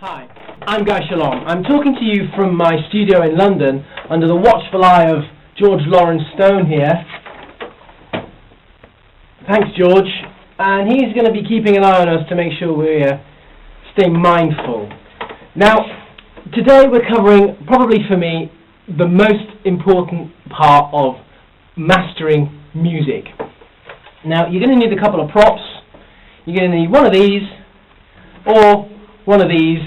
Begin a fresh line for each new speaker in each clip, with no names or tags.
Hi, I'm Schalom. I'm talking to you from my studio in London under the watchful eye of George Lawrence Stone here. Thanks, George. And he's going to be keeping an eye on us to make sure we stay mindful. Now, today we're covering, probably for me, the most important part of mastering music. Now, you're going to need a couple of props. You're going to need one of these, or one of these,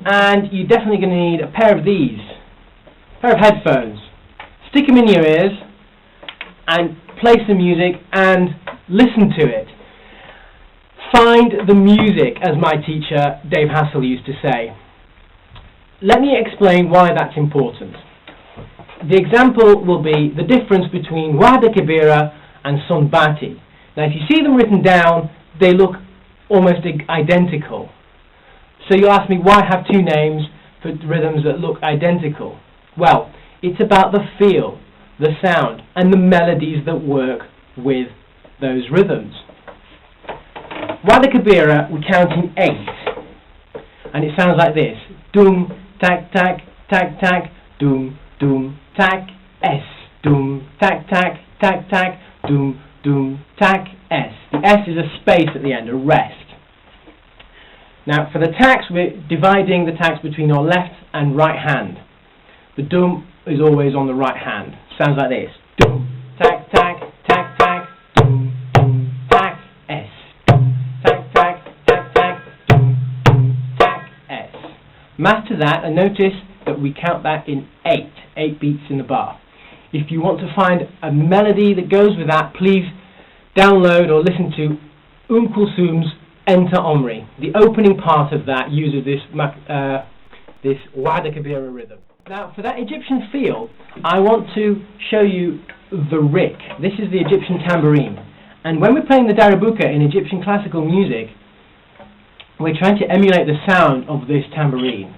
and you're definitely going to need a pair of these, a pair of headphones. Stick them in your ears and play some music and listen to it. Find the music, as my teacher Dave Hassel used to say. Let me explain why that's important. The example will be the difference between Wahda Kebira and Sonbati. Now, if you see them written down, they look almost identical. So you ask me, why have two names for rhythms that look identical? Well, it's about the feel, the sound, and the melodies that work with those rhythms. Wahda Kebira, we count in 8, and it sounds like this: doom, tak, tak, tak, tak, doom, doom, tak, s, doom, tak, tak, tak, tak, doom, doom, tak, s. The s is a space at the end, a rest. Now, for the tacks, we're dividing the tacks between our left and right hand. The doom is always on the right hand. Sounds like this: doom, tak, tak, tak, tak, doom, doom, tak, s, doom, tak, tak, tak, tak, doom, doom, tak, s. Master that and notice that we count that in 8 beats in the bar. If you want to find a melody that goes with that, please download or listen to Kulthum's Enter Omri. The opening part of that uses this Wahda Kebira rhythm. Now, for that Egyptian feel, I want to show you the rick. This is the Egyptian tambourine. And when we're playing the darabuka in Egyptian classical music, we're trying to emulate the sound of this tambourine.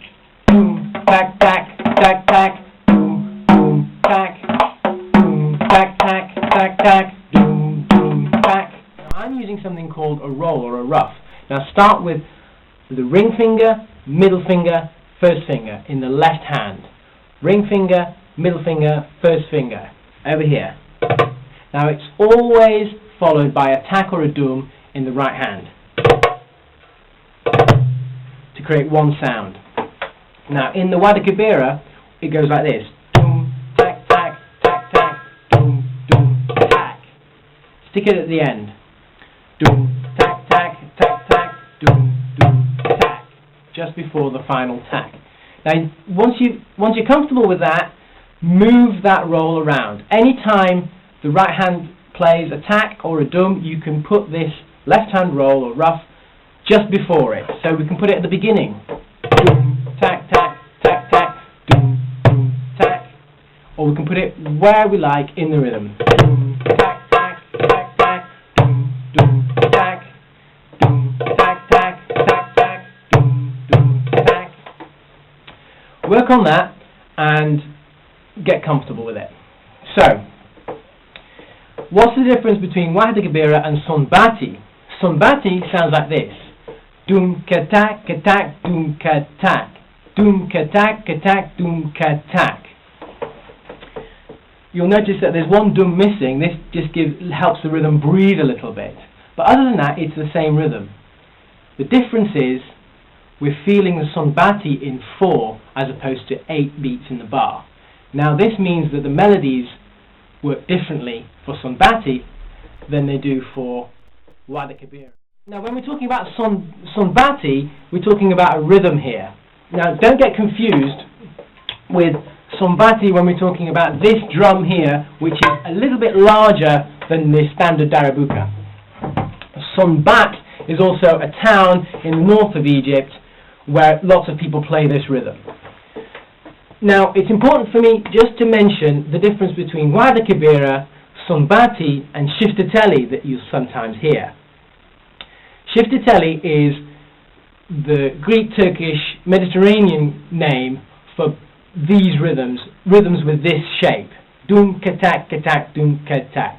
Boom, tack, tack, tack, tack, boom, boom, tack, boom, tack, tack, tack, tack, boom, boom, tack. I'm using something called a roll or a ruff. Now start with the ring finger, middle finger, first finger in the left hand. Ring finger, middle finger, first finger. Over here. Now it's always followed by a tak or a doom in the right hand to create one sound. Now in the Wahda Kebira, it goes like this: doom, tak, tak, tak, tak, doom, doom, tak. Stick it at the end. Doom, tak, tak, tak, tak, doom, doom, tak. Just before the final tak. Now, once you're comfortable with that, move that roll around. Anytime the right hand plays a tak or a doom, you can put this left hand roll or ruff just before it. So we can put it at the beginning. Doom, tak, tak, tak, tak, doom, doom, tak. Or we can put it where we like in the rhythm. Doom, tak, tak, tak, tak, doom, doom, tak, doom, tak, tak, tak, tak, doom, doom, tak. Work on that and get comfortable with it. So, what's the difference between Wahda Kebira and Sonbati? Sonbati sounds like this: doom ka tak ka tak, doom ka tak, doom ka tak ka tak, doom ka tak. You'll notice that there's one doom missing. This just helps the rhythm breathe a little bit. But other than that, it's the same rhythm. The difference is we're feeling the Sonbati in 4 as opposed to 8 beats in the bar. Now this means that the melodies work differently for Sonbati than they do for Wahda Kebira. Now when we're talking about Sonbati, we're talking about a rhythm here. Now don't get confused with Sombati when we're talking about this drum here, which is a little bit larger than the standard darabuka. Sonbat is also a town in the north of Egypt where lots of people play this rhythm. Now, it's important for me just to mention the difference between Wahda Kebira, Sonbati, and Cifteteli that you sometimes hear. Cifteteli is the Greek, Turkish, Mediterranean name for these rhythms with this shape. Doom katak katak doom katak.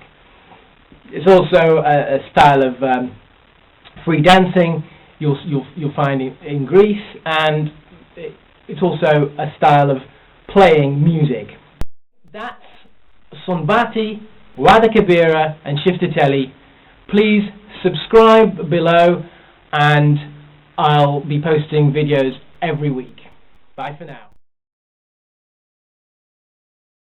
It's also a style of free dancing you'll find in Greece, and it's also a style of playing music. That's Sombati, Wahda Kebira and Cifteteli. Please subscribe below, and I'll be posting videos every week. Bye for now.